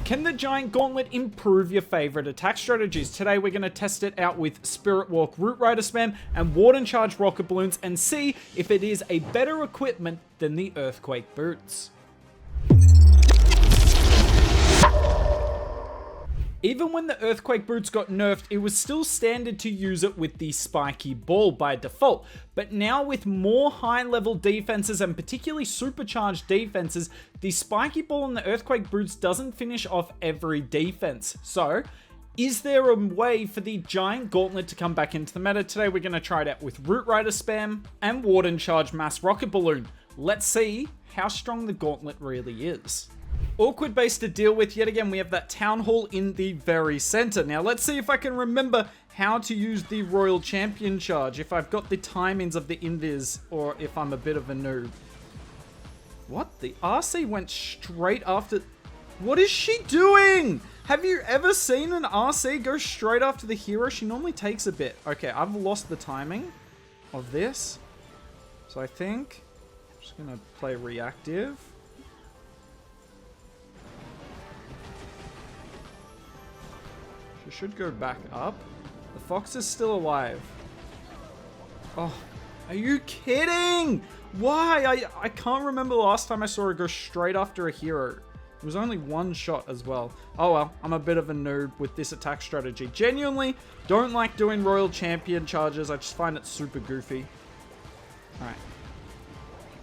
Can the Giant Gauntlet improve your favorite attack strategies? Today we're going to test it out with Spirit Walk Root Rider spam and Warden Charge Rocket Balloons and see if it is a better equipment than the Earthquake Boots. Even when the Earthquake Boots got nerfed, it was still standard to use it with the Spiky Ball by default. But now with more high-level defenses and particularly supercharged defenses, the Spiky Ball and the Earthquake Boots doesn't finish off every defense. So, is there a way for the Giant Gauntlet to come back into the meta? Today we're going to try it out with Root Rider spam and Warden Charge Mass Rocket Balloon. Let's see how strong the Gauntlet really is. Awkward base to deal with. Yet again, we have that Town Hall in the very center. Now, let's see if I can remember how to use the Royal Champion Charge, if I've got the timings of the invis, or if I'm a bit of a noob. What? The RC went straight after... What is she doing? Have you ever seen an RC go straight after the hero? She normally takes a bit. Okay, I've lost the timing of this. So I think I'm just going to play reactive. Should go back up. The fox is still alive. Oh, are you kidding? Why? I can't remember the last time I saw her go straight after a hero. It was only one shot as well. Oh well, I'm a bit of a noob with this attack strategy. Genuinely don't like doing Royal Champion charges. I just find it super goofy. Alright.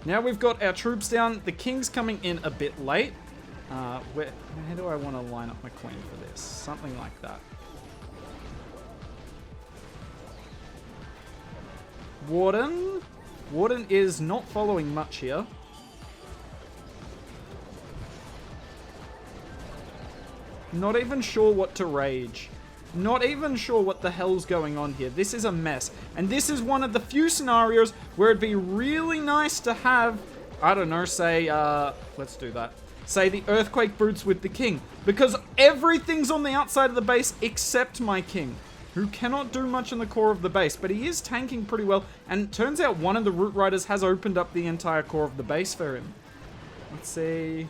Now we've got our troops down. The king's coming in a bit late. Where do I want to line up my queen for this? Something like that. Warden. Warden is not following much here. Not even sure what to rage. Not even sure what the hell's going on here. This is a mess. And this is one of the few scenarios where it'd be really nice to have, I don't know, say, let's do that. Say the Earthquake Boots with the king. Because everything's on the outside of the base except my king, who cannot do much in the core of the base, but he is tanking pretty well, and it turns out one of the Root Riders has opened up the entire core of the base for him. Let's see.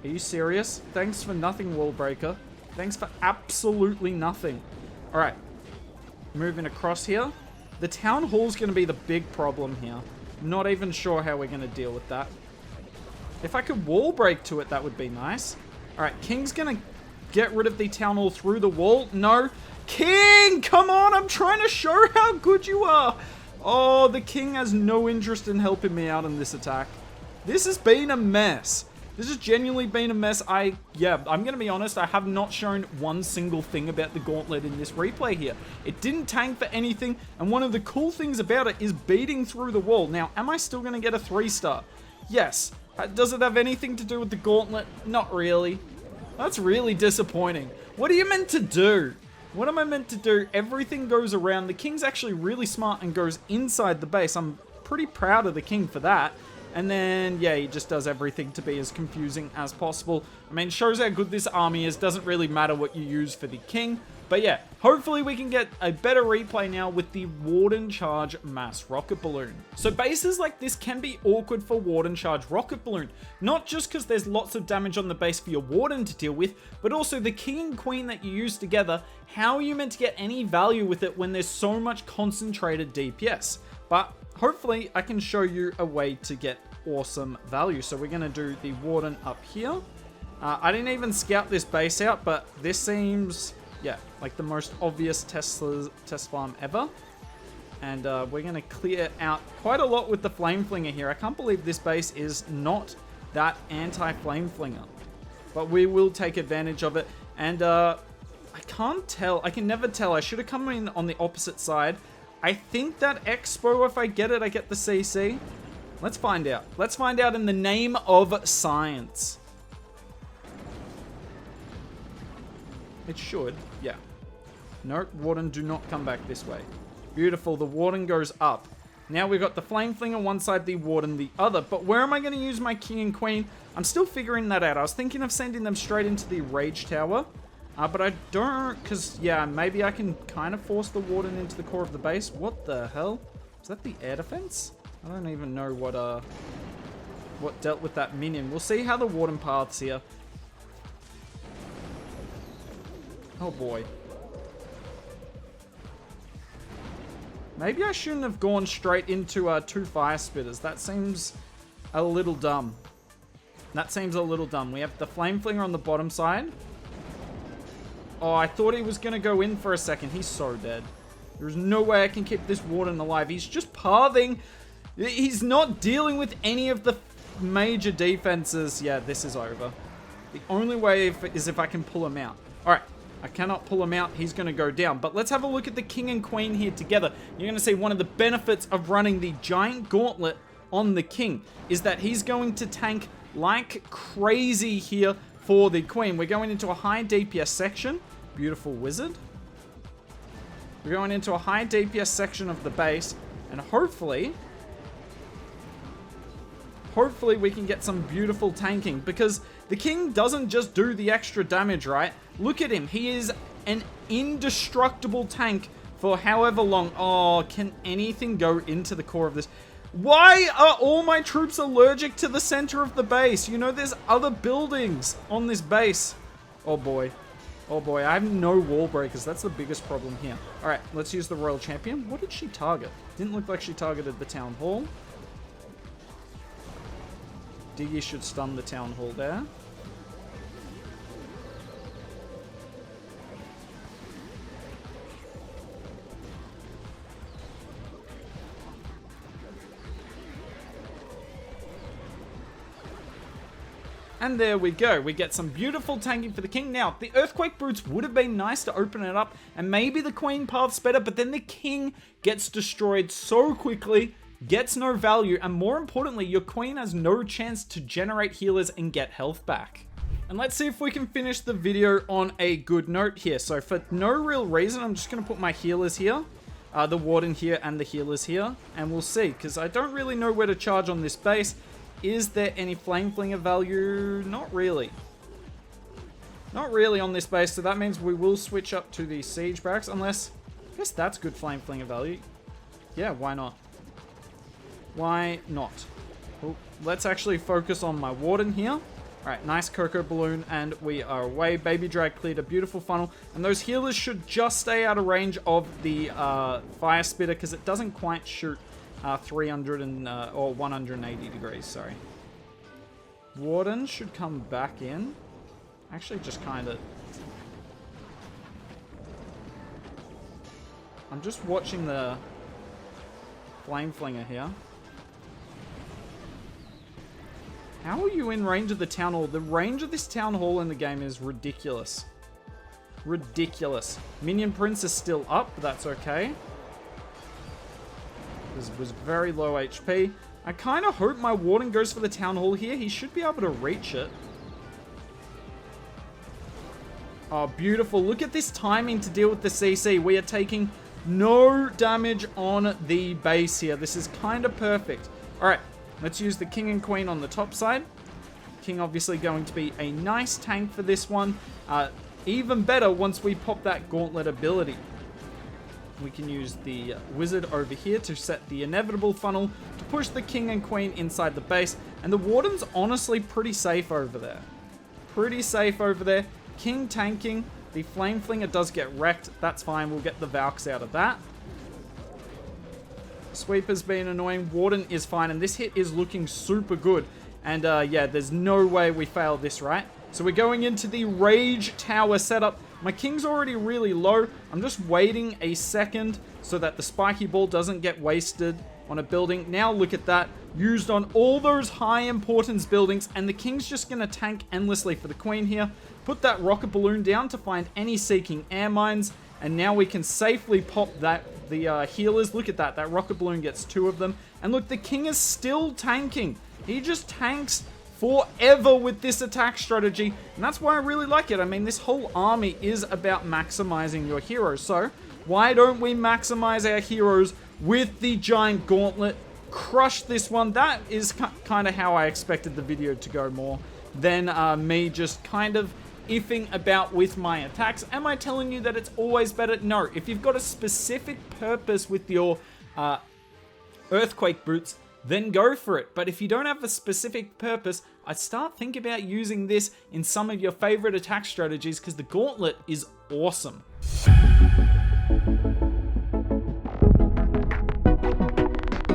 Are you serious? Thanks for nothing, Wall Breaker. Thanks for absolutely nothing. Alright. Moving across here. The Town Hall's going to be the big problem here. Not even sure how we're going to deal with that. If I could wall break to it, that would be nice. Alright, King's going to get rid of the Town Hall through the wall. No. King, come on, I'm trying to show how good you are. Oh, the king has no interest in helping me out in this attack. This has been a mess. This has genuinely been a mess. I'm going to be honest, I have not shown one single thing about the Gauntlet in this replay here. It didn't tank for anything, and one of the cool things about it is beating through the wall. Now, am I still going to get a 3-star? Yes. Does it have anything to do with the Gauntlet? Not really. That's really disappointing. What are you meant to do? What am I meant to do? Everything goes around. The king's actually really smart and goes inside the base. I'm pretty proud of the king for that. And then, yeah, he just does everything to be as confusing as possible. I mean, shows how good this army is. Doesn't really matter what you use for the king. But yeah, hopefully we can get a better replay now with the Warden Charge Mass Rocket Balloon. So bases like this can be awkward for Warden Charge Rocket Balloon. Not just because there's lots of damage on the base for your Warden to deal with, but also the king and queen that you use together. How are you meant to get any value with it when there's so much concentrated DPS? But hopefully I can show you a way to get awesome value. So we're going to do the Warden up here. I didn't even scout this base out, but this seems... yeah, like the most obvious test farm ever. And we're going to clear out quite a lot with the Flame Flinger here. I can't believe this base is not that anti-Flame Flinger. But we will take advantage of it. And I can't tell. I can never tell. I should have come in on the opposite side. I think that Expo, if I get it, I get the CC. Let's find out. Let's find out in the name of science. It should, yeah. Nope, Warden, do not come back this way. Beautiful, the Warden goes up. Now we've got the Flame Flinger one side, the Warden the other. But where am I going to use my King and Queen? I'm still figuring that out. I was thinking of sending them straight into the Rage Tower. But I don't, because, yeah, maybe I can kind of force the Warden into the core of the base. What the hell? Is that the air defense? I don't even know what dealt with that minion. We'll see how the Warden paths here. Oh boy. Maybe I shouldn't have gone straight into 2 fire spitters. That seems a little dumb. That seems a little dumb. We have the flame flinger on the bottom side. Oh, I thought he was going to go in for a second. He's so dead. There's no way I can keep this warden alive. He's just pathing. He's not dealing with any of the major defenses. Yeah, this is over. The only way is if I can pull him out. All right. I cannot pull him out. He's going to go down. But let's have a look at the king and queen here together. You're going to see one of the benefits of running the giant gauntlet on the king is that he's going to tank like crazy here for the queen. We're going into a high DPS section. Beautiful wizard. We're going into a high DPS section of the base. And hopefully we can get some beautiful tanking, because the king doesn't just do the extra damage, right? Look at him. He is an indestructible tank for however long. Oh, can anything go into the core of this? Why are all my troops allergic to the center of the base? You know, there's other buildings on this base. Oh boy. Oh boy, I have no wall breakers. That's the biggest problem here. All right, let's use the Royal Champion. What did she target? Didn't look like she targeted the Town Hall. Diggy should stun the Town Hall there. And there we go. We get some beautiful tanking for the king. Now, the Earthquake Boots would have been nice to open it up, and maybe the queen paths better, but then the king gets destroyed so quickly, gets no value, and more importantly, your queen has no chance to generate healers and get health back. And let's see if we can finish the video on a good note here. So for no real reason, I'm just going to put my healers here, the warden here and the healers here, and we'll see, because I don't really know where to charge on this base. Is there any flame flinger value? Not really. Not really on this base, so that means we will switch up to the siege barracks, unless, I guess that's good flame flinger value. Yeah, why not? Why not? Well, let's actually focus on my warden here. Alright, nice cocoa balloon, and we are away. Baby drag cleared a beautiful funnel, and those healers should just stay out of range of the fire spitter, because it doesn't quite shoot 300 and or 180 degrees, sorry. Warden should come back in. Actually, just kind of... I'm just watching the flame flinger here. How are you in range of the town hall? The range of this town hall in the game is ridiculous. Ridiculous. Minion Prince is still up, but that's okay. This was very low HP. I kind of hope my warden goes for the town hall here. He should be able to reach it. Oh, beautiful. Look at this timing to deal with the CC. We are taking no damage on the base here. This is kind of perfect. All right, let's use the king and queen on the top side. King obviously going to be a nice tank for this one. Even better once we pop that gauntlet ability. We can use the wizard over here to set the inevitable funnel to push the king and queen inside the base. And the warden's honestly pretty safe over there. Pretty safe over there. King tanking. The flame flinger does get wrecked. That's fine. We'll get the Valks out of that. Sweeper's been annoying. Warden is fine. And this hit is looking super good. And yeah, there's no way we fail this, right? So we're going into the Rage Tower setup. My king's already really low. I'm just waiting a second so that the spiky ball doesn't get wasted on a building. Now look at that. Used on all those high importance buildings. And the king's just going to tank endlessly for the queen here. Put that rocket balloon down to find any seeking air mines. And now we can safely pop the healers. Look at that. That rocket balloon gets 2 of them. And look, the king is still tanking. He just tanks forever with this attack strategy, and that's why I really like it. I mean, this whole army is about maximizing your heroes, so why don't we maximize our heroes with the giant gauntlet? Crush this one. That is kind of how I expected the video to go more than me just kind of iffing about with my attacks. Am I telling you that it's always better? No. If you've got a specific purpose with your Earthquake Boots, then go for it. But if you don't have a specific purpose, I'd start thinking about using this in some of your favorite attack strategies because the Gauntlet is awesome.